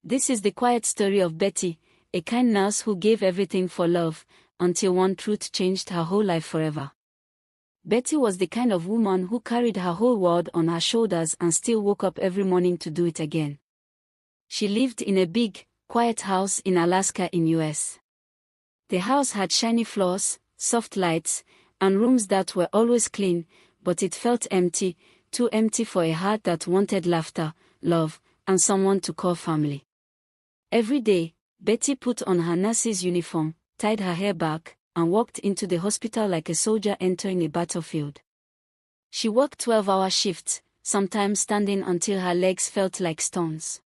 This is the quiet story of Betty, a kind nurse who gave everything for love, until one truth changed her whole life forever. Betty was the kind of woman who carried her whole world on her shoulders and still woke up every morning to do it again. She lived in a big, quiet house in Alaska in US. The house had shiny floors, soft lights, and rooms that were always clean, but it felt empty, too empty for a heart that wanted laughter, love, and someone to call family. Every day, Betty put on her nurse's uniform, tied her hair back, and walked into the hospital like a soldier entering a battlefield. She worked 12-hour shifts, sometimes standing until her legs felt like stones.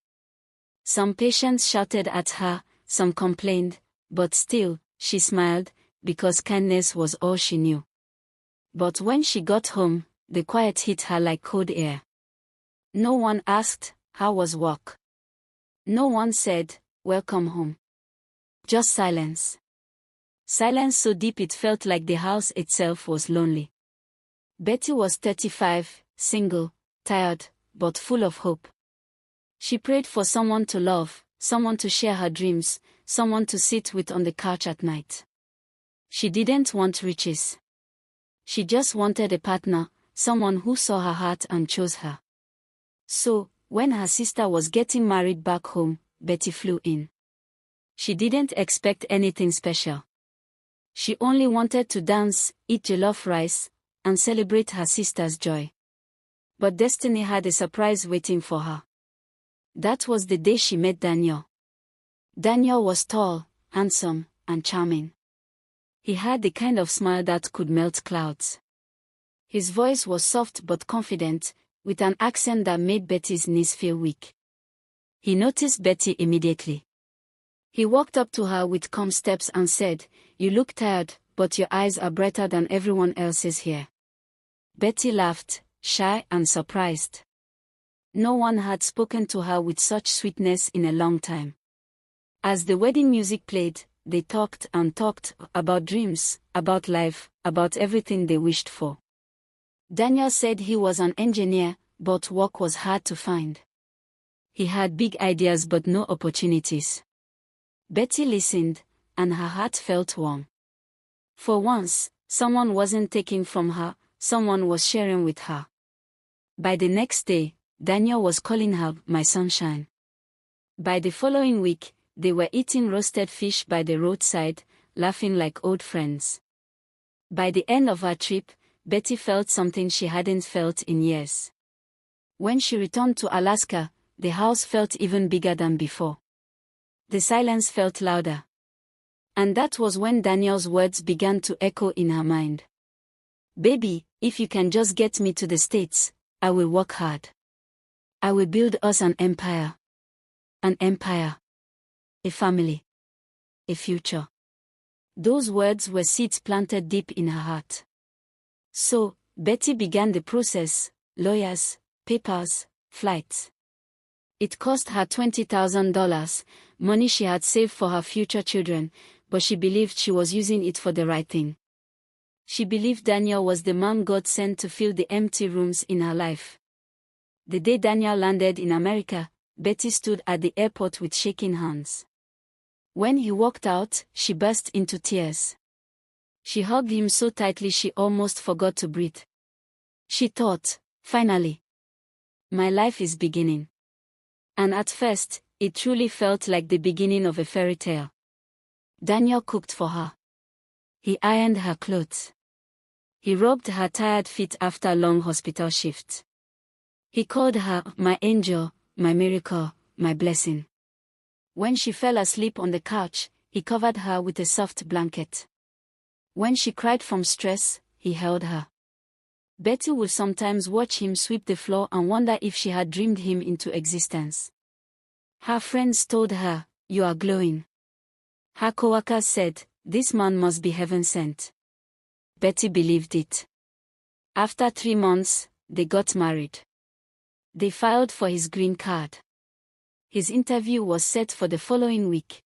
Some patients shouted at her, some complained, but still, she smiled, because kindness was all she knew. But when she got home, the quiet hit her like cold air. No one asked, "How was work?" No one said, "Welcome home." Just silence. Silence so deep it felt like the house itself was lonely. Betty was 35, single, tired, but full of hope. She prayed for someone to love, someone to share her dreams, someone to sit with on the couch at night. She didn't want riches. She just wanted a partner, someone who saw her heart and chose her. So, when her sister was getting married back home, Betty flew in. She didn't expect anything special. She only wanted to dance, eat jollof rice, and celebrate her sister's joy. But destiny had a surprise waiting for her. That was the day she met Daniel. Daniel was tall, handsome, and charming. He had the kind of smile that could melt clouds. His voice was soft but confident, with an accent that made Betty's knees feel weak. He noticed Betty immediately. He walked up to her with calm steps and said, "You look tired, but your eyes are brighter than everyone else's here." Betty laughed, shy and surprised. No one had spoken to her with such sweetness in a long time. As the wedding music played, they talked and talked about dreams, about life, about everything they wished for. Daniel said he was an engineer, but work was hard to find. He had big ideas but no opportunities. Betty listened, and her heart felt warm. For once, someone wasn't taking from her, someone was sharing with her. By the next day, Daniel was calling her "my sunshine." By the following week, they were eating roasted fish by the roadside, laughing like old friends. By the end of her trip, Betty felt something she hadn't felt in years. When she returned to Alaska, the house felt even bigger than before. The silence felt louder. And that was when Daniel's words began to echo in her mind. "Baby, if you can just get me to the States, I will work hard. I will build us an empire. An empire. A family. A future." Those words were seeds planted deep in her heart. So, Betty began the process: lawyers, papers, flights. It cost her $20,000, money she had saved for her future children, but she believed she was using it for the right thing. She believed Daniel was the man God sent to fill the empty rooms in her life. The day Daniel landed in America, Betty stood at the airport with shaking hands. When he walked out, she burst into tears. She hugged him so tightly she almost forgot to breathe. She thought, "Finally, my life is beginning." And at first, it truly felt like the beginning of a fairy tale. Daniel cooked for her. He ironed her clothes. He rubbed her tired feet after long hospital shifts. He called her "my angel, my miracle, my blessing." When she fell asleep on the couch, he covered her with a soft blanket. When she cried from stress, he held her. Betty would sometimes watch him sweep the floor and wonder if she had dreamed him into existence. Her friends told her, "You are glowing." Her coworkers said, "This man must be heaven sent." Betty believed it. After 3 months, they got married. They filed for his green card. His interview was set for the following week.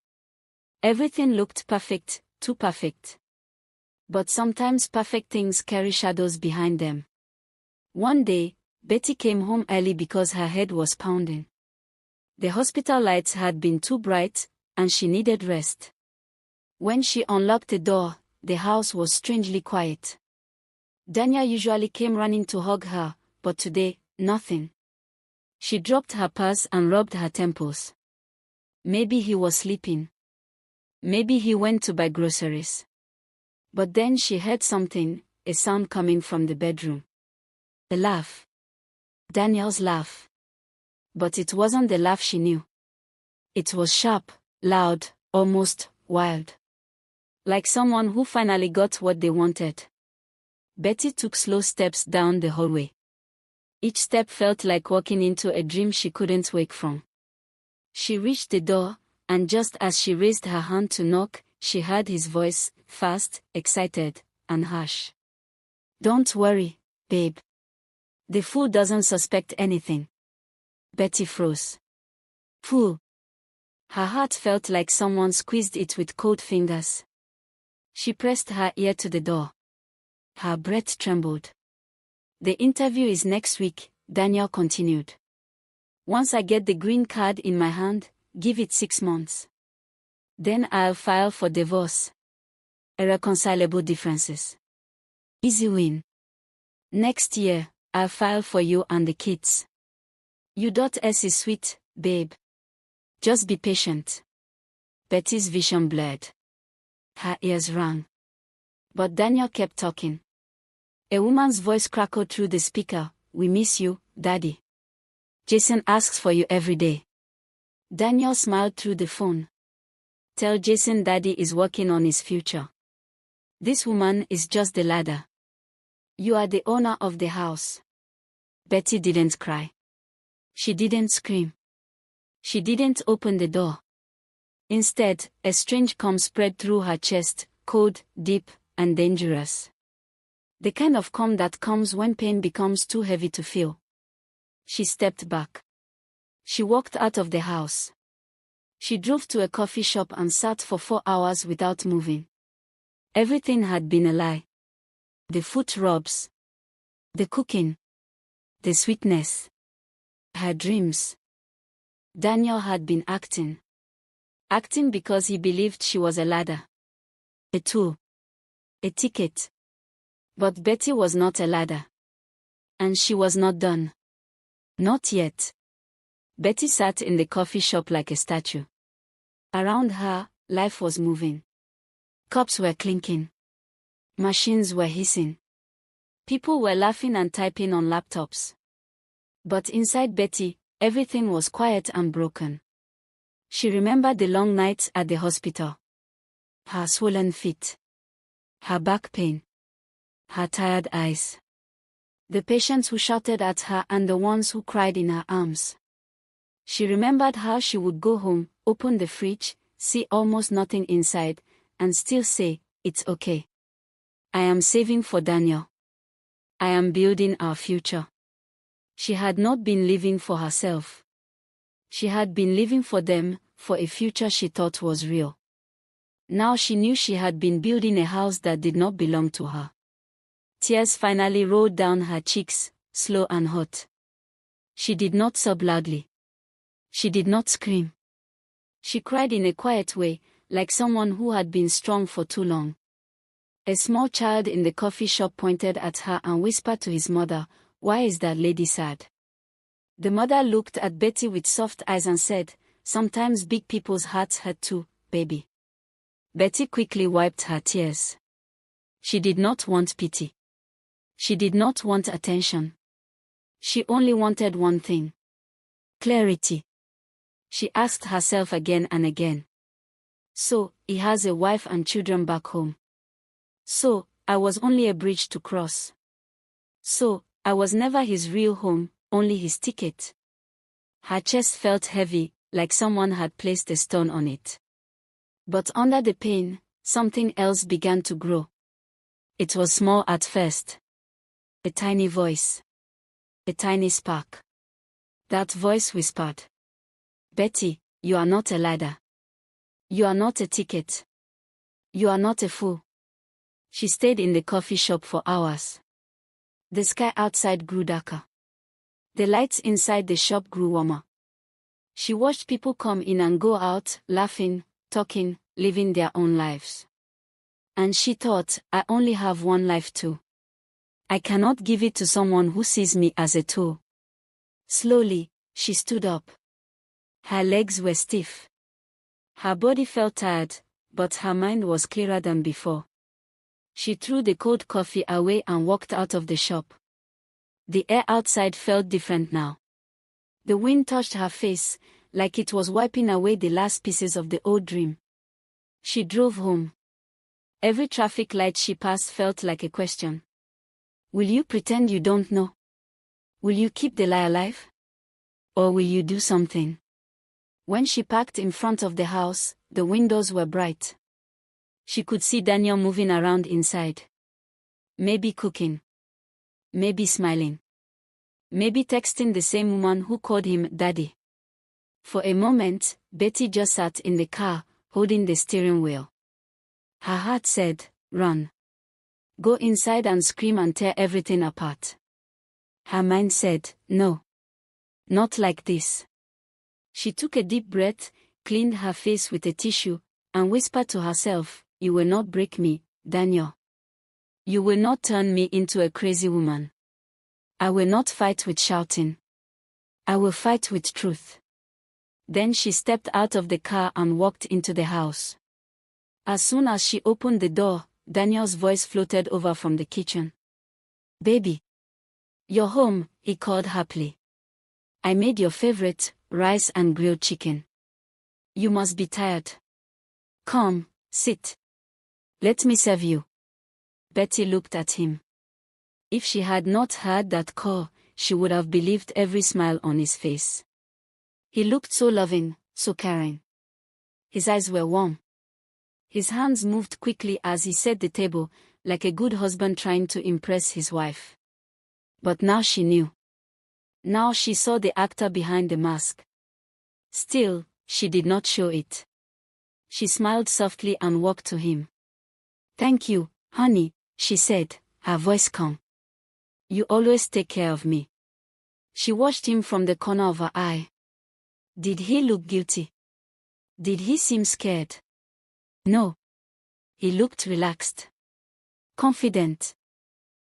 Everything looked perfect, too perfect. But sometimes perfect things carry shadows behind them. One day, Betty came home early because her head was pounding. The hospital lights had been too bright, and she needed rest. When she unlocked the door, the house was strangely quiet. Daniel usually came running to hug her, but today, nothing. She dropped her purse and rubbed her temples. Maybe he was sleeping. Maybe he went to buy groceries. But then she heard something, a sound coming from the bedroom. A laugh. Daniel's laugh. But it wasn't the laugh she knew. It was sharp, loud, almost wild. Like someone who finally got what they wanted. Betty took slow steps down the hallway. Each step felt like walking into a dream she couldn't wake from. She reached the door, and just as she raised her hand to knock, she heard his voice, fast, excited, and harsh. "Don't worry, babe. The fool doesn't suspect anything." Betty froze. Fool. Her heart felt like someone squeezed it with cold fingers. She pressed her ear to the door. Her breath trembled. "The interview is next week," Daniel continued. "Once I get the green card in my hand, give it 6 months. Then I'll file for divorce. Irreconcilable differences. Easy win. Next year, I'll file for you and the kids. U.S is sweet, babe. Just be patient." Betty's vision blurred. Her ears rang. But Daniel kept talking. A woman's voice crackled through the speaker. "We miss you, Daddy. Jason asks for you every day." Daniel smiled through the phone. "Tell Jason Daddy is working on his future. This woman is just the ladder. You are the owner of the house." Betty didn't cry. She didn't scream. She didn't open the door. Instead, a strange calm spread through her chest, cold, deep, and dangerous. The kind of calm that comes when pain becomes too heavy to feel. She stepped back. She walked out of the house. She drove to a coffee shop and sat for 4 hours without moving. Everything had been a lie. The foot rubs. The cooking. The sweetness. Her dreams. Daniel had been acting. Acting because he believed she was a ladder. A tool. A ticket. But Betty was not a ladder. And she was not done. Not yet. Betty sat in the coffee shop like a statue. Around her, life was moving. Cups were clinking. Machines were hissing. People were laughing and typing on laptops. But inside Betty, everything was quiet and broken. She remembered the long nights at the hospital. Her swollen feet. Her back pain. Her tired eyes. The patients who shouted at her and the ones who cried in her arms. She remembered how she would go home, open the fridge, see almost nothing inside, and still say, "It's okay. I am saving for Daniel. I am building our future." She had not been living for herself. She had been living for them, for a future she thought was real. Now she knew she had been building a house that did not belong to her. Tears finally rolled down her cheeks, slow and hot. She did not sob loudly. She did not scream. She cried in a quiet way, like someone who had been strong for too long. A small child in the coffee shop pointed at her and whispered to his mother, "Why is that lady sad?" The mother looked at Betty with soft eyes and said, "Sometimes big people's hearts hurt too, baby." Betty quickly wiped her tears. She did not want pity. She did not want attention. She only wanted one thing. Clarity. She asked herself again and again. So, he has a wife and children back home. So, I was only a bridge to cross. So, I was never his real home, only his ticket. Her chest felt heavy, like someone had placed a stone on it. But under the pain, something else began to grow. It was small at first. A tiny voice. A tiny spark. That voice whispered, "Betty, you are not a ladder. You are not a ticket. You are not a fool." She stayed in the coffee shop for hours. The sky outside grew darker. The lights inside the shop grew warmer. She watched people come in and go out, laughing, talking, living their own lives. And she thought, I only have one life too. I cannot give it to someone who sees me as a tool. Slowly, she stood up. Her legs were stiff. Her body felt tired, but her mind was clearer than before. She threw the cold coffee away and walked out of the shop. The air outside felt different now. The wind touched her face, like it was wiping away the last pieces of the old dream. She drove home. Every traffic light she passed felt like a question. Will you pretend you don't know? Will you keep the lie alive? Or will you do something? When she parked in front of the house, the windows were bright. She could see Daniel moving around inside. Maybe cooking. Maybe smiling. Maybe texting the same woman who called him daddy. For a moment, Betty just sat in the car, holding the steering wheel. Her heart said, run. Go inside and scream and tear everything apart. Her mind said, no. Not like this. She took a deep breath, cleaned her face with a tissue, and whispered to herself, you will not break me, Daniel. You will not turn me into a crazy woman. I will not fight with shouting. I will fight with truth. Then she stepped out of the car and walked into the house. As soon as she opened the door, Daniel's voice floated over from the kitchen. Baby. You're home, he called happily. I made your favorite, rice and grilled chicken. You must be tired. Come, sit. Let me serve you. Betty looked at him. If she had not heard that call, she would have believed every smile on his face. He looked so loving, so caring. His eyes were warm. His hands moved quickly as he set the table, like a good husband trying to impress his wife. But now she knew. Now she saw the actor behind the mask. Still, she did not show it. She smiled softly and walked to him. Thank you, honey, she said, her voice calm. You always take care of me. She watched him from the corner of her eye. Did he look guilty? Did he seem scared? No. He looked relaxed. Confident.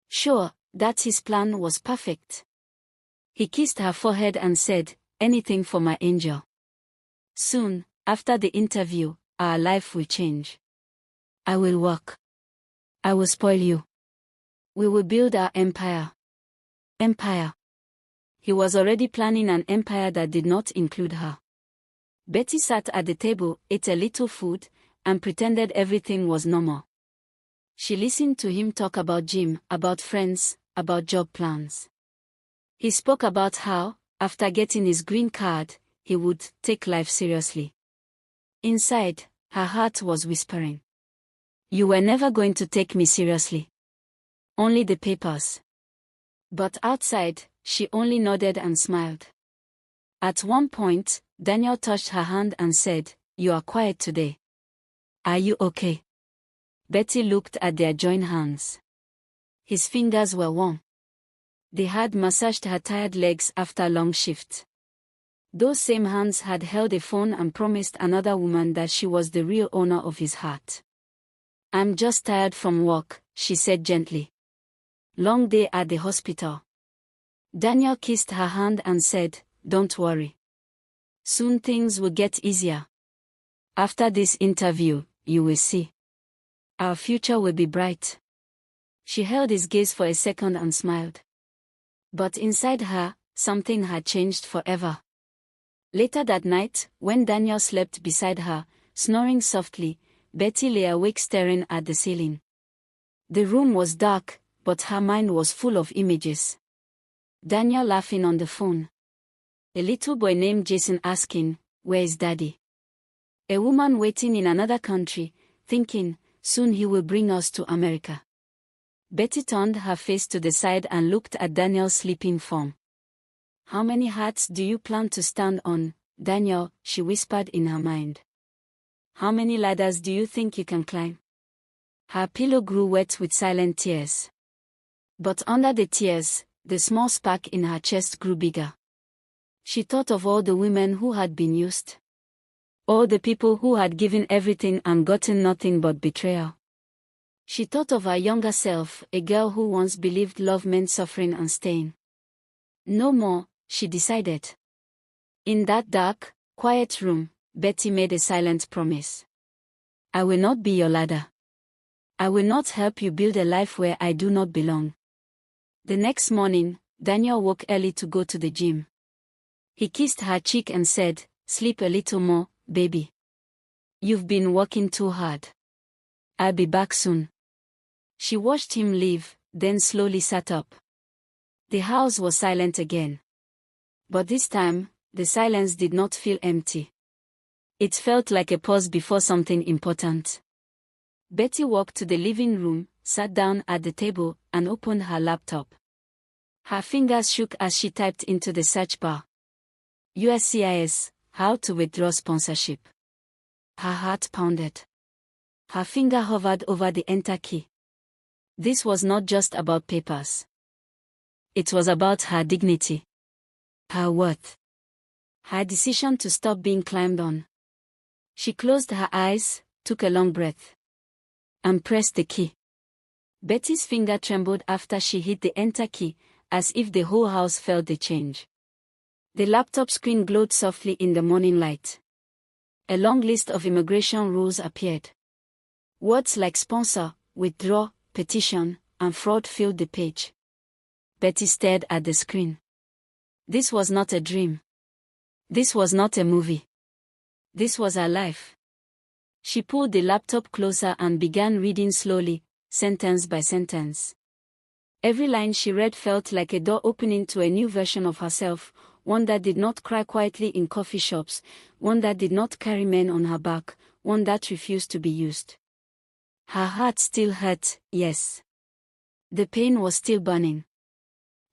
Sure, that his plan was perfect. He kissed her forehead and said, anything for my angel. Soon, after the interview, our life will change. I will work. I will spoil you. We will build our empire. Empire. He was already planning an empire that did not include her. Betty sat at the table, ate a little food, and pretended everything was normal. She listened to him talk about Jim, about friends, about job plans. He spoke about how, after getting his green card, he would take life seriously. Inside, her heart was whispering. You were never going to take me seriously. Only the papers. But outside, she only nodded and smiled. At one point, Daniel touched her hand and said, you are quiet today. Are you okay? Betty looked at their joined hands. His fingers were warm. They had massaged her tired legs after a long shift. Those same hands had held a phone and promised another woman that she was the real owner of his heart. I'm just tired from work, she said gently. Long day at the hospital. Daniel kissed her hand and said, don't worry. Soon things will get easier. After this interview, you will see. Our future will be bright. She held his gaze for a second and smiled. But inside her, something had changed forever. Later that night, when Daniel slept beside her, snoring softly, Betty lay awake staring at the ceiling. The room was dark, but her mind was full of images. Daniel laughing on the phone. A little boy named Jason asking, where is daddy? A woman waiting in another country, thinking, soon he will bring us to America. Betty turned her face to the side and looked at Daniel's sleeping form. How many hearts do you plan to stand on, Daniel? She whispered in her mind. How many ladders do you think you can climb? Her pillow grew wet with silent tears. But under the tears, the small spark in her chest grew bigger. She thought of all the women who had been used. All the people who had given everything and gotten nothing but betrayal. She thought of her younger self, a girl who once believed love meant suffering and staying. No more, she decided. In that dark, quiet room, Betty made a silent promise. I will not be your ladder. I will not help you build a life where I do not belong. The next morning, Daniel woke early to go to the gym. He kissed her cheek and said, "Sleep a little more, baby. You've been working too hard. I'll be back soon." She watched him leave, then slowly sat up. The house was silent again. But this time, the silence did not feel empty. It felt like a pause before something important. Betty walked to the living room, sat down at the table, and opened her laptop. Her fingers shook as she typed into the search bar. USCIS, how to withdraw sponsorship. Her heart pounded. Her finger hovered over the enter key. This was not just about papers. It was about her dignity. Her worth. Her decision to stop being climbed on. She closed her eyes, took a long breath, and pressed the key. Betty's finger trembled after she hit the enter key, as if the whole house felt the change. The laptop screen glowed softly in the morning light. A long list of immigration rules appeared. Words like sponsor, withdraw, petition, and fraud filled the page. Betty stared at the screen. This was not a dream. This was not a movie. This was her life. She pulled the laptop closer and began reading slowly, sentence by sentence. Every line she read felt like a door opening to a new version of herself, one that did not cry quietly in coffee shops, one that did not carry men on her back, one that refused to be used. Her heart still hurt, yes. The pain was still burning.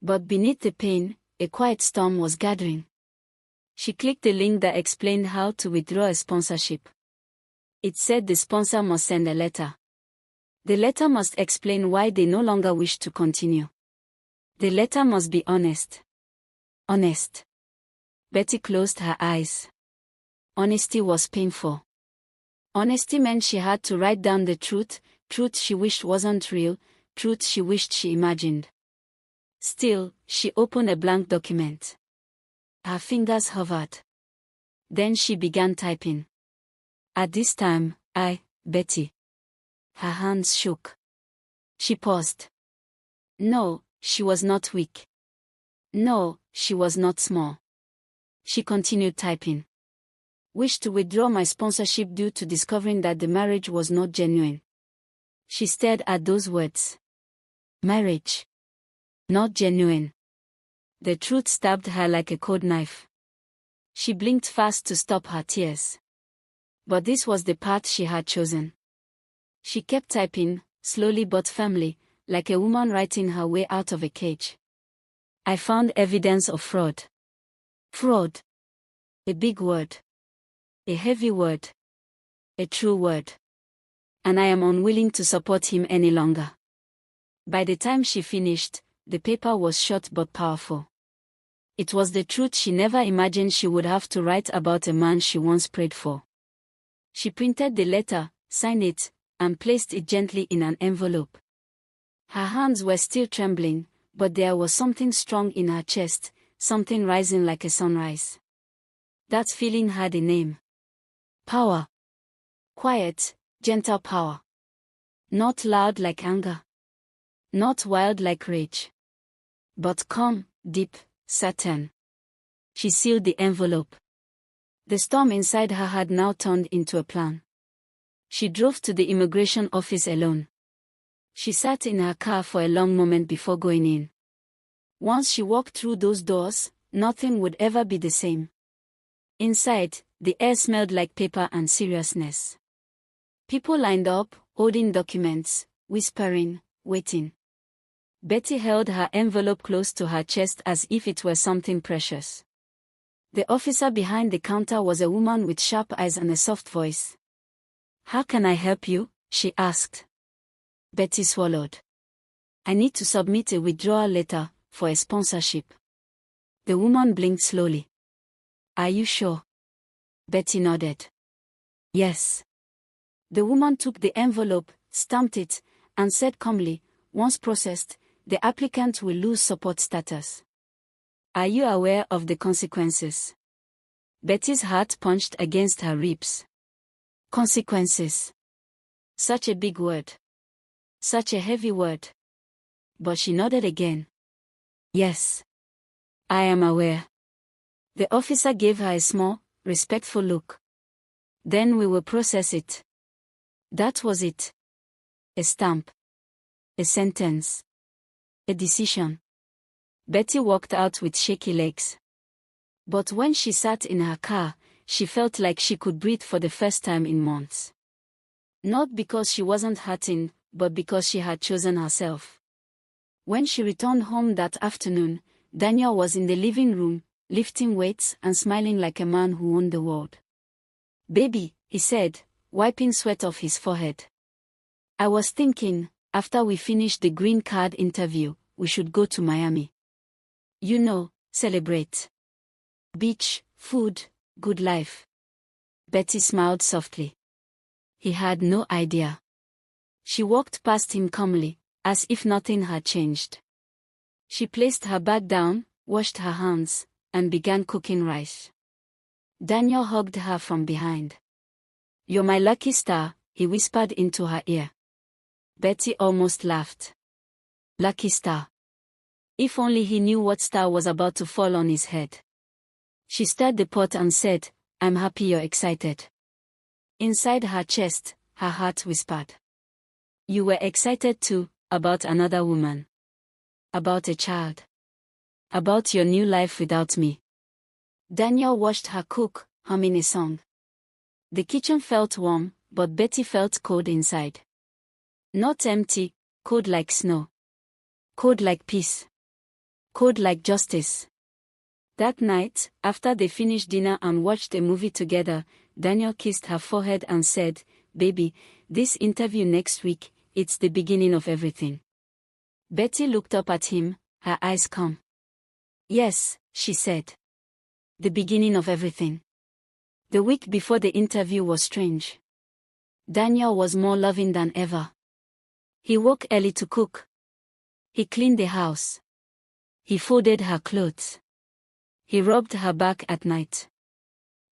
But beneath the pain, a quiet storm was gathering. She clicked the link that explained how to withdraw a sponsorship. It said the sponsor must send a letter. The letter must explain why they no longer wish to continue. The letter must be honest. Honest. Betty closed her eyes. Honesty was painful. Honesty meant she had to write down the truth she wished wasn't real, truth she wished she imagined. Still, she opened a blank document. Her fingers hovered. Then she began typing. At this time, Betty. Her hands shook. She paused. No, she was not weak. No, she was not small. She continued typing. Wish to withdraw my sponsorship due to discovering that the marriage was not genuine. She stared at those words. Marriage. Not genuine. The truth stabbed her like a cold knife. She blinked fast to stop her tears. But this was the path she had chosen. She kept typing, slowly but firmly, like a woman writing her way out of a cage. I found evidence of fraud. Fraud. A big word. A heavy word. A true word. And I am unwilling to support him any longer. By the time she finished, the paper was short but powerful. It was the truth she never imagined she would have to write about a man she once prayed for. She printed the letter, signed it, and placed it gently in an envelope. Her hands were still trembling, but there was something strong in her chest, something rising like a sunrise. That feeling had a name. Power. Quiet, gentle power. Not loud like anger. Not wild like rage. But calm, deep, certain. She sealed the envelope. The storm inside her had now turned into a plan. She drove to the immigration office alone. She sat in her car for a long moment before going in. Once she walked through those doors, nothing would ever be the same. Inside, the air smelled like paper and seriousness. People lined up, holding documents, whispering, waiting. Betty held her envelope close to her chest as if it were something precious. The officer behind the counter was a woman with sharp eyes and a soft voice. How can I help you? She asked. Betty swallowed. I need to submit a withdrawal letter for a sponsorship. The woman blinked slowly. Are you sure? Betty nodded. Yes. The woman took the envelope, stamped it, and said calmly, once processed, the applicant will lose support status. Are you aware of the consequences? Betty's heart punched against her ribs. Consequences. Such a big word. Such a heavy word. But she nodded again. Yes. I am aware. The officer gave her a small, respectful look. Then we will process it. That was it. A stamp. A sentence. A decision. Betty walked out with shaky legs. But when she sat in her car, she felt like she could breathe for the first time in months. Not because she wasn't hurting, but because she had chosen herself. When she returned home that afternoon, Daniel was in the living room, lifting weights and smiling like a man who won the world. Baby, he said, wiping sweat off his forehead. I was thinking, after we finish the green card interview, we should go to Miami. You know, celebrate. Beach, food, good life. Betty smiled softly. He had no idea. She walked past him calmly, as if nothing had changed. She placed her bag down, washed her hands, and began cooking rice. Daniel hugged her from behind. You're my lucky star, he whispered into her ear. Betty almost laughed. Lucky star. If only he knew what star was about to fall on his head. She stirred the pot and said, I'm happy you're excited. Inside her chest, her heart whispered. You were excited too, about another woman. About a child. About your new life without me. Daniel watched her cook, humming a song. The kitchen felt warm, but Betty felt cold inside. Not empty, cold like snow. Cold like peace. Cold like justice. That night, after they finished dinner and watched a movie together, Daniel kissed her forehead and said, Baby, this interview next week, it's the beginning of everything. Betty looked up at him, her eyes calm. Yes, she said. The beginning of everything. The week before the interview was strange. Daniel was more loving than ever. He woke early to cook. He cleaned the house. He folded her clothes. He rubbed her back at night.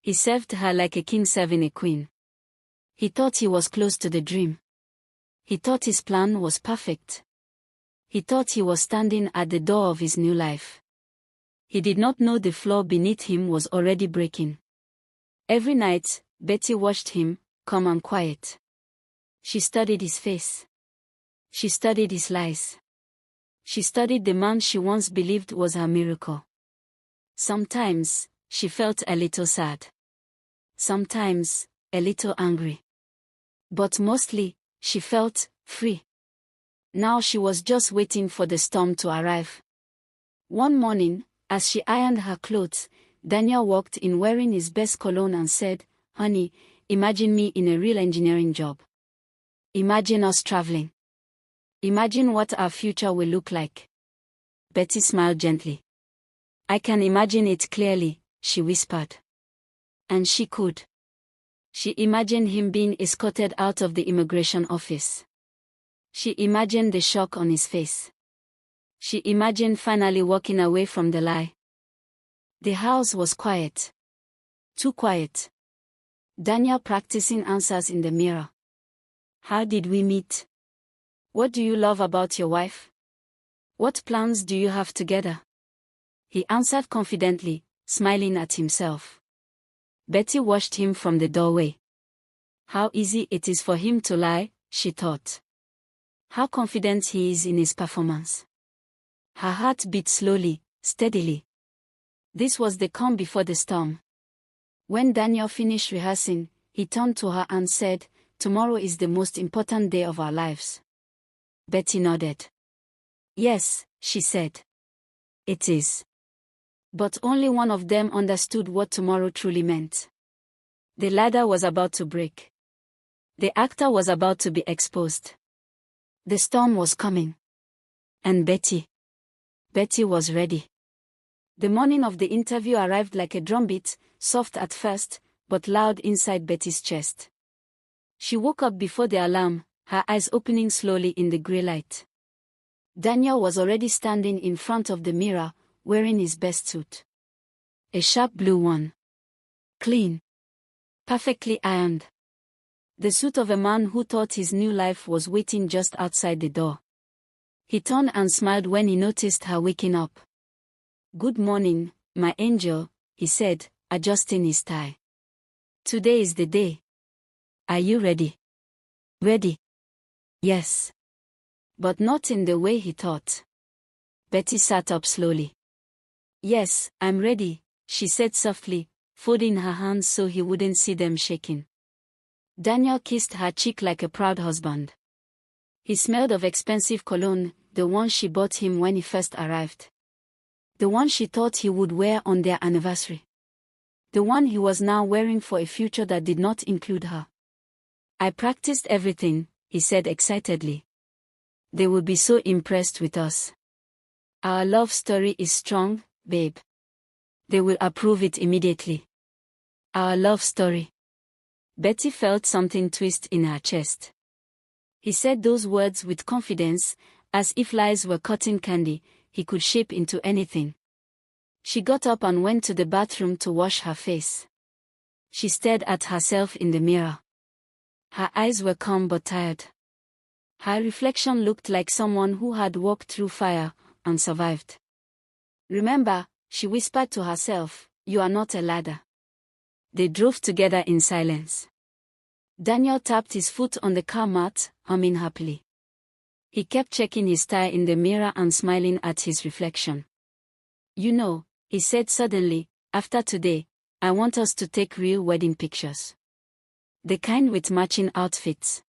He served her like a king serving a queen. He thought he was close to the dream. He thought his plan was perfect. He thought he was standing at the door of his new life. He did not know the floor beneath him was already breaking. Every night, Betty watched him, calm and quiet. She studied his face. She studied his lies. She studied the man she once believed was her miracle. Sometimes, she felt a little sad. Sometimes, a little angry. But mostly, she felt free. Now she was just waiting for the storm to arrive. One morning, as she ironed her clothes, Daniel walked in wearing his best cologne and said, Honey, imagine me in a real engineering job. Imagine us traveling. Imagine what our future will look like. Betty smiled gently. I can imagine it clearly, she whispered. And she could. She imagined him being escorted out of the immigration office. She imagined the shock on his face. She imagined finally walking away from the lie. The house was quiet. Too quiet. Daniel practicing answers in the mirror. How did we meet? What do you love about your wife? What plans do you have together? He answered confidently, smiling at himself. Betty watched him from the doorway. How easy it is for him to lie, she thought. How confident he is in his performance. Her heart beat slowly, steadily. This was the calm before the storm. When Daniel finished rehearsing, he turned to her and said, Tomorrow is the most important day of our lives. Betty nodded. Yes, she said. It is. But only one of them understood what tomorrow truly meant. The ladder was about to break. The actor was about to be exposed. The storm was coming. And Betty was ready. The morning of the interview arrived like a drumbeat, soft at first, but loud inside Betty's chest. She woke up before the alarm, her eyes opening slowly in the grey light. Daniel was already standing in front of the mirror, wearing his best suit. A sharp blue one. Clean. Perfectly ironed. The suit of a man who thought his new life was waiting just outside the door. He turned and smiled when he noticed her waking up. "Good morning, my angel," he said, adjusting his tie. "Today is the day. Are you ready?" "Ready?" "Yes." But not in the way he thought. Betty sat up slowly. "Yes, I'm ready," she said softly, folding her hands so he wouldn't see them shaking. Daniel kissed her cheek like a proud husband. He smelled of expensive cologne, the one she bought him when he first arrived. The one she thought he would wear on their anniversary. The one he was now wearing for a future that did not include her. "I practiced everything," he said excitedly. "They will be so impressed with us. Our love story is strong, babe. They will approve it immediately. Our love story." Betty felt something twist in her chest. He said those words with confidence, as if lies were cotton candy, he could shape into anything. She got up and went to the bathroom to wash her face. She stared at herself in the mirror. Her eyes were calm but tired. Her reflection looked like someone who had walked through fire and survived. "Remember," she whispered to herself, "you are not a ladder." They drove together in silence. Daniel tapped his foot on the car mat, humming happily. He kept checking his tie in the mirror and smiling at his reflection. "You know," he said suddenly, "after today, I want us to take real wedding pictures. The kind with matching outfits.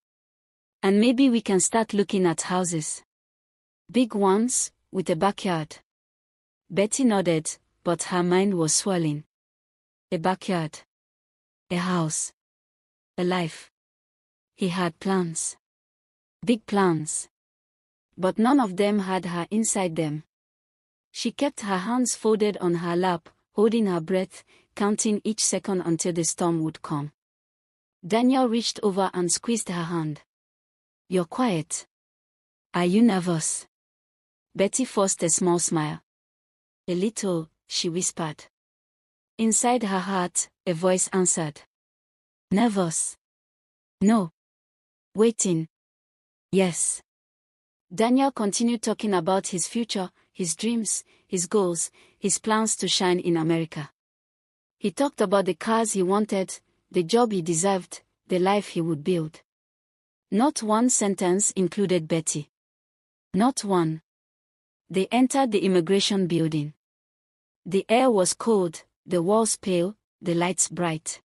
And maybe we can start looking at houses. Big ones, with a backyard." Betty nodded, but her mind was swirling. A backyard. A house. A life. He had plans. Big plans. But none of them had her inside them. She kept her hands folded on her lap, holding her breath, counting each second until the storm would come. Daniel reached over and squeezed her hand. "You're quiet. Are you nervous?" Betty forced a small smile. "A little," she whispered. Inside her heart, a voice answered. "Nervous? No. Waiting? Yes." Daniel continued talking about his future, his dreams, his goals, his plans to shine in America. He talked about the cars he wanted, the job he deserved, the life he would build. Not one sentence included Betty. Not one. They entered the immigration building. The air was cold, the walls pale, the lights bright.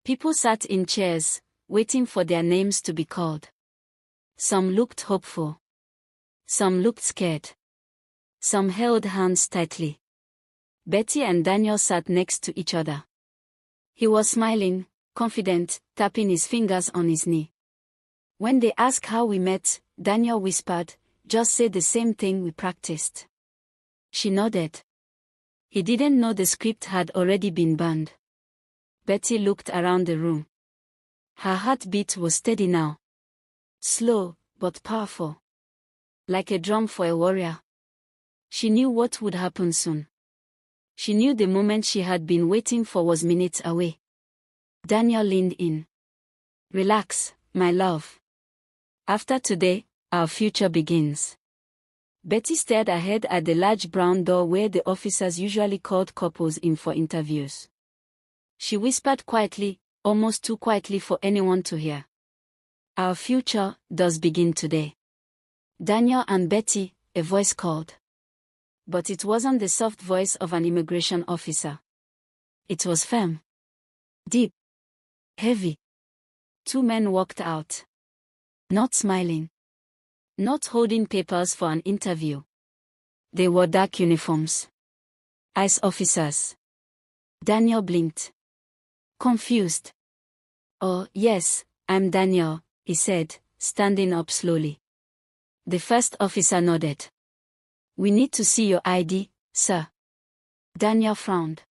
People sat in chairs, waiting for their names to be called. Some looked hopeful. Some looked scared. Some held hands tightly. Betty and Daniel sat next to each other. He was smiling, confident, tapping his fingers on his knee. When they asked how we met, Daniel whispered, "Just say the same thing we practiced." She nodded. He didn't know the script had already been burned. Betty looked around the room. Her heartbeat was steady now. Slow, but powerful. Like a drum for a warrior. She knew what would happen soon. She knew the moment she had been waiting for was minutes away. Daniel leaned in. "Relax, my love. After today, our future begins." Betty stared ahead at the large brown door where the officers usually called couples in for interviews. She whispered quietly, almost too quietly for anyone to hear. "Our future does begin today." "Daniel and Betty," a voice called. But it wasn't the soft voice of an immigration officer. It was firm. Deep. Heavy. Two men walked out. Not smiling. Not holding papers for an interview. They wore dark uniforms. ICE officers. Daniel blinked. Confused. "Oh, yes, I'm Daniel," he said, standing up slowly. The first officer nodded. "We need to see your ID, sir." Daniel frowned.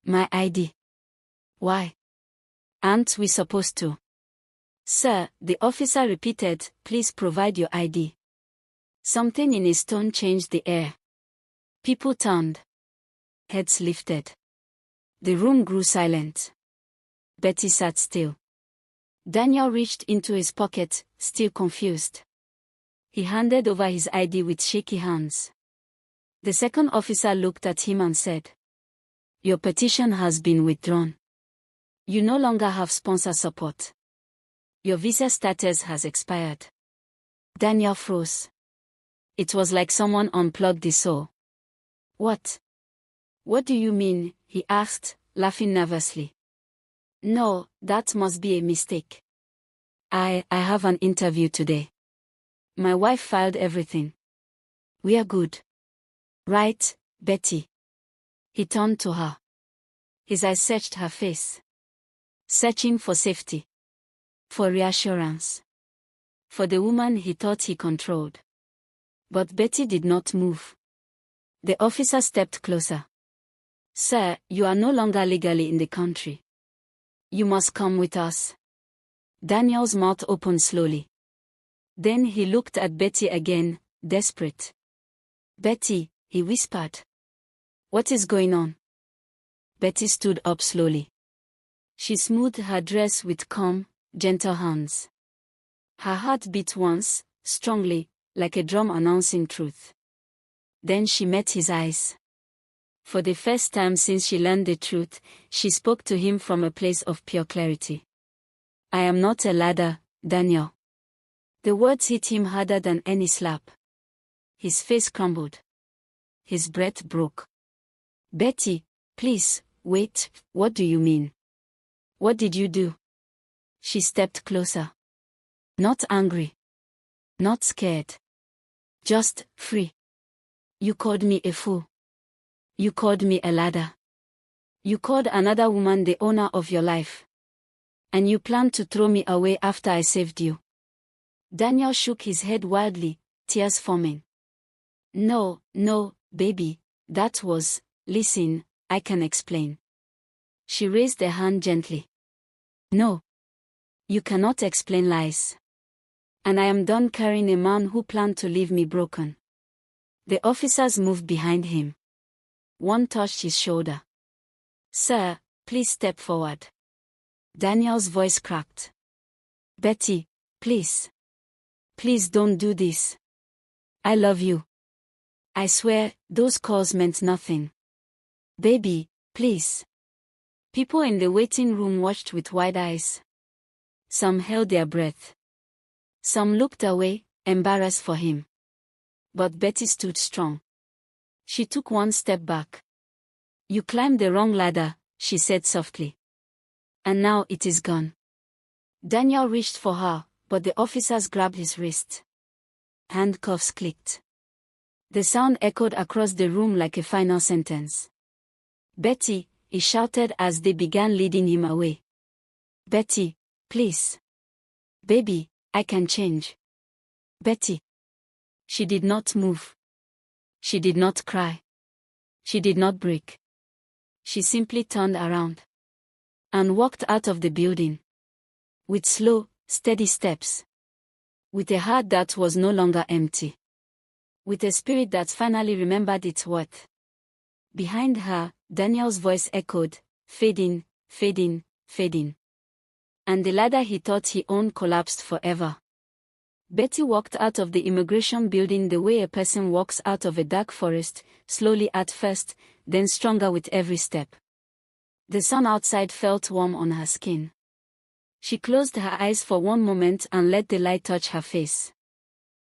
My ID. Why? Aren't we supposed to? Sir, the officer repeated, please provide your ID. Something in his tone changed the air. People turned. Heads lifted. The room grew silent. Betty sat still. Daniel reached into his pocket, still confused. He handed over his ID with shaky hands. The second officer looked at him and said, your petition has been withdrawn. You no longer have sponsor support. Your visa status has expired. Daniel froze. It was like someone unplugged his soul. What? What do you mean? He asked, laughing nervously. No, that must be a mistake. I have an interview today. My wife filed everything. We are good. Right, Betty? He turned to her. His eyes searched her face. Searching for safety. For reassurance. For the woman he thought he controlled. But Betty did not move. The officer stepped closer. Sir, you are no longer legally in the country. You must come with us. Daniel's mouth opened slowly. Then he looked at Betty again, desperate. Betty, he whispered. What is going on? Betty stood up slowly. She smoothed her dress with calm, gentle hands. Her heart beat once, strongly, like a drum announcing truth. Then she met his eyes. For the first time since she learned the truth, she spoke to him from a place of pure clarity. I am not a ladder, Daniel. The words hit him harder than any slap. His face crumbled. His breath broke. Betty, please, wait, what do you mean? What did you do? She stepped closer. Not angry. Not scared. Just free. You called me a fool. You called me a ladder. You called another woman the owner of your life. And you planned to throw me away after I saved you. Daniel shook his head wildly, tears forming. No, baby, that was, listen, I can explain. She raised a hand gently. No. You cannot explain lies. And I am done carrying a man who planned to leave me broken. The officers moved behind him. One touched his shoulder. Sir, please step forward. Daniel's voice cracked. Betty, please. Please don't do this. I love you. I swear, those calls meant nothing. Baby, please. People in the waiting room watched with wide eyes. Some held their breath. Some looked away, embarrassed for him. But Betty stood strong. She took one step back. You climbed the wrong ladder, she said softly. And now it is gone. Daniel reached for her, but the officers grabbed his wrist. Handcuffs clicked. The sound echoed across the room like a final sentence. Betty, he shouted as they began leading him away. Betty, please. Baby, I can change. Betty. She did not move. She did not cry. She did not break. She simply turned around. And walked out of the building. With slow, steady steps. With a heart that was no longer empty. With a spirit that finally remembered its worth. Behind her, Daniel's voice echoed, fading, fading, fading. And the ladder he thought he owned collapsed forever. Betty walked out of the immigration building the way a person walks out of a dark forest, slowly at first, then stronger with every step. The sun outside felt warm on her skin. She closed her eyes for one moment and let the light touch her face.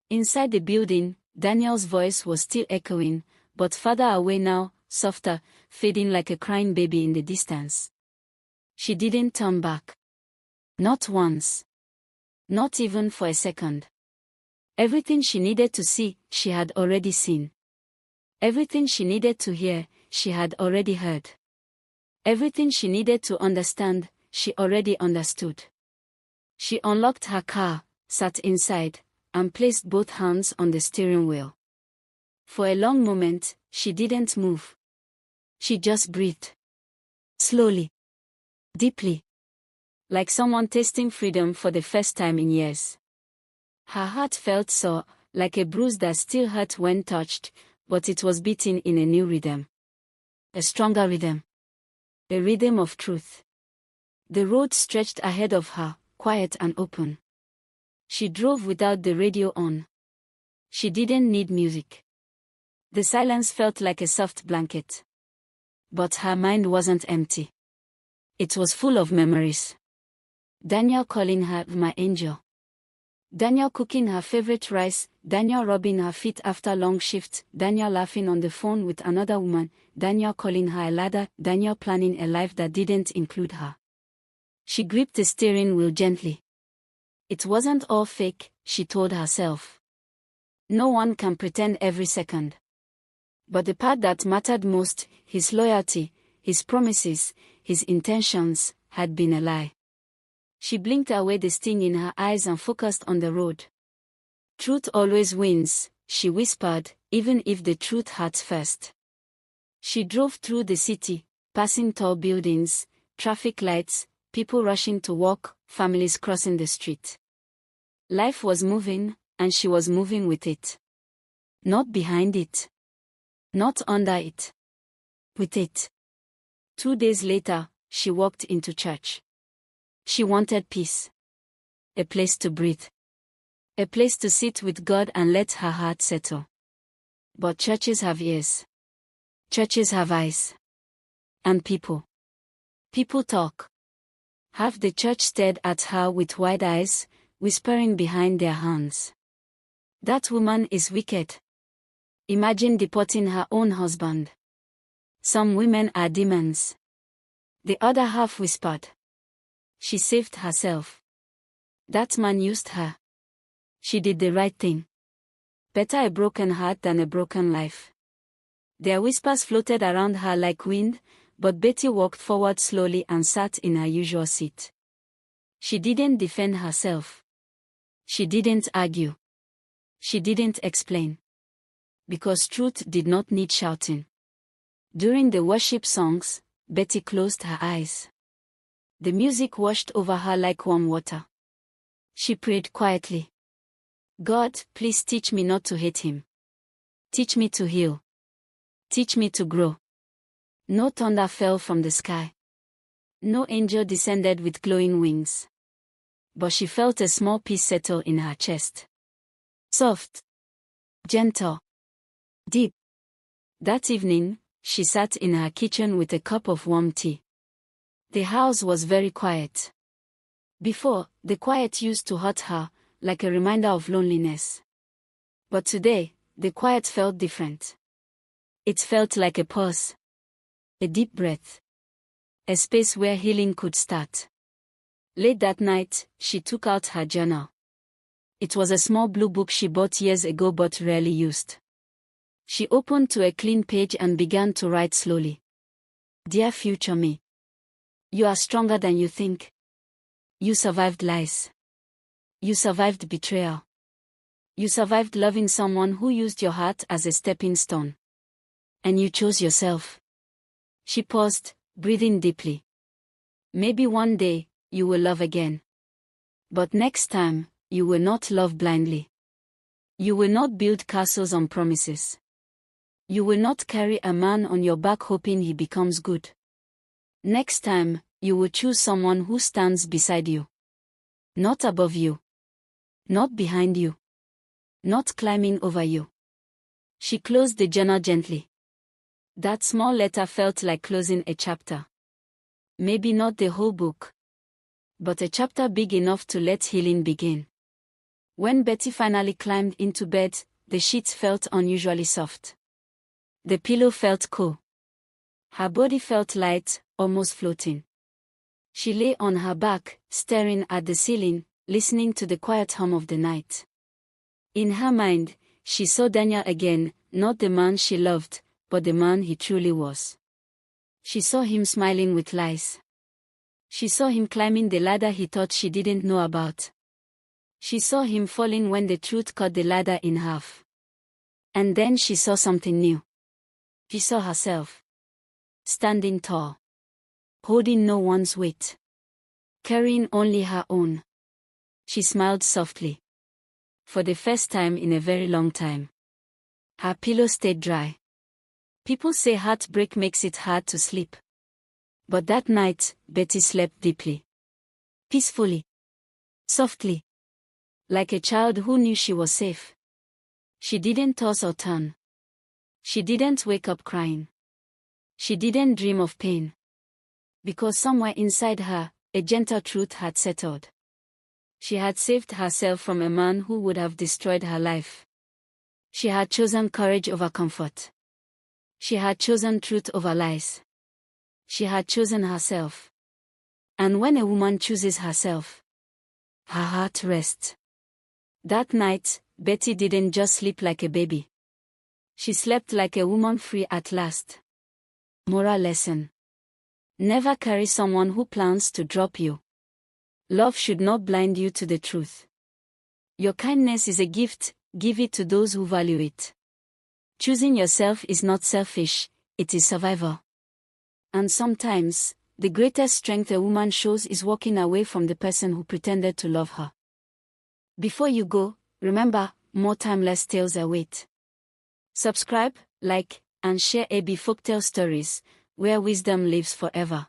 Inside the building, Daniel's voice was still echoing, but farther away now, softer, fading like a crying baby in the distance. She didn't turn back. Not once. Not even for a second. Everything she needed to see, she had already seen. Everything she needed to hear, she had already heard. Everything she needed to understand, she already understood. She unlocked her car, sat inside, and placed both hands on the steering wheel. For a long moment, she didn't move. She just breathed. Slowly. Deeply. Like someone tasting freedom for the first time in years. Her heart felt sore, like a bruise that still hurt when touched, but it was beating in a new rhythm. A stronger rhythm. A rhythm of truth. The road stretched ahead of her, quiet and open. She drove without the radio on. She didn't need music. The silence felt like a soft blanket. But her mind wasn't empty. It was full of memories. Daniel calling her my angel. Daniel cooking her favorite rice, Daniel rubbing her feet after long shifts, Daniel laughing on the phone with another woman, Daniel calling her a ladder, Daniel planning a life that didn't include her. She gripped the steering wheel gently. It wasn't all fake, she told herself. No one can pretend every second. But the part that mattered most, his loyalty, his promises, his intentions, had been a lie. She blinked away the sting in her eyes and focused on the road. Truth always wins, she whispered, even if the truth hurts first. She drove through the city, passing tall buildings, traffic lights, people rushing to work, families crossing the street. Life was moving, and she was moving with it. Not behind it. Not under it. With it. 2 days later, she walked into church. She wanted peace. A place to breathe. A place to sit with God and let her heart settle. But churches have ears. Churches have eyes. And people. People talk. Half the church stared at her with wide eyes, whispering behind their hands. That woman is wicked. Imagine deporting her own husband. Some women are demons. The other half whispered. She saved herself. That man used her. She did the right thing. Better a broken heart than a broken life. Their whispers floated around her like wind, but Betty walked forward slowly and sat in her usual seat. She didn't defend herself. She didn't argue. She didn't explain. Because truth did not need shouting. During the worship songs, Betty closed her eyes. The music washed over her like warm water. She prayed quietly. God, please teach me not to hate him. Teach me to heal. Teach me to grow. No thunder fell from the sky. No angel descended with glowing wings. But she felt a small peace settle in her chest. Soft. Gentle. Deep. That evening, she sat in her kitchen with a cup of warm tea. The house was very quiet. Before, the quiet used to hurt her, like a reminder of loneliness. But today, the quiet felt different. It felt like a pause. A deep breath. A space where healing could start. Late that night, she took out her journal. It was a small blue book she bought years ago but rarely used. She opened to a clean page and began to write slowly. Dear future me. You are stronger than you think. You survived lies. You survived betrayal. You survived loving someone who used your heart as a stepping stone. And you chose yourself. She paused, breathing deeply. Maybe one day, you will love again. But next time, you will not love blindly. You will not build castles on promises. You will not carry a man on your back hoping he becomes good. Next time, you will choose someone who stands beside you. Not above you. Not behind you. Not climbing over you. She closed the journal gently. That small letter felt like closing a chapter. Maybe not the whole book. But a chapter big enough to let healing begin. When Betty finally climbed into bed, the sheets felt unusually soft. The pillow felt cool. Her body felt light, almost floating. She lay on her back, staring at the ceiling, listening to the quiet hum of the night. In her mind, she saw Daniel again, not the man she loved, but the man he truly was. She saw him smiling with lies. She saw him climbing the ladder he thought she didn't know about. She saw him falling when the truth cut the ladder in half. And then she saw something new. She saw herself. standing tall, holding no one's weight, carrying only her own. She smiled softly. For the first time in a very long time. Her pillow stayed dry. People say heartbreak makes it hard to sleep. But that night, Betty slept deeply. Peacefully. Softly. Like a child who knew she was safe. She didn't toss or turn. She didn't wake up crying. She didn't dream of pain. Because somewhere inside her, a gentle truth had settled. She had saved herself from a man who would have destroyed her life. She had chosen courage over comfort. She had chosen truth over lies. She had chosen herself. And when a woman chooses herself, her heart rests. That night, Betty didn't just sleep like a baby. She slept like a woman free at last. Moral lesson. Never carry someone who plans to drop you. Love should not blind you to the truth. Your kindness is a gift, give it to those who value it. Choosing yourself is not selfish, it is survival. And sometimes, the greatest strength a woman shows is walking away from the person who pretended to love her. Before you go, remember, more timeless tales await. Subscribe, like, and share AB Folktale Stories, where wisdom lives forever.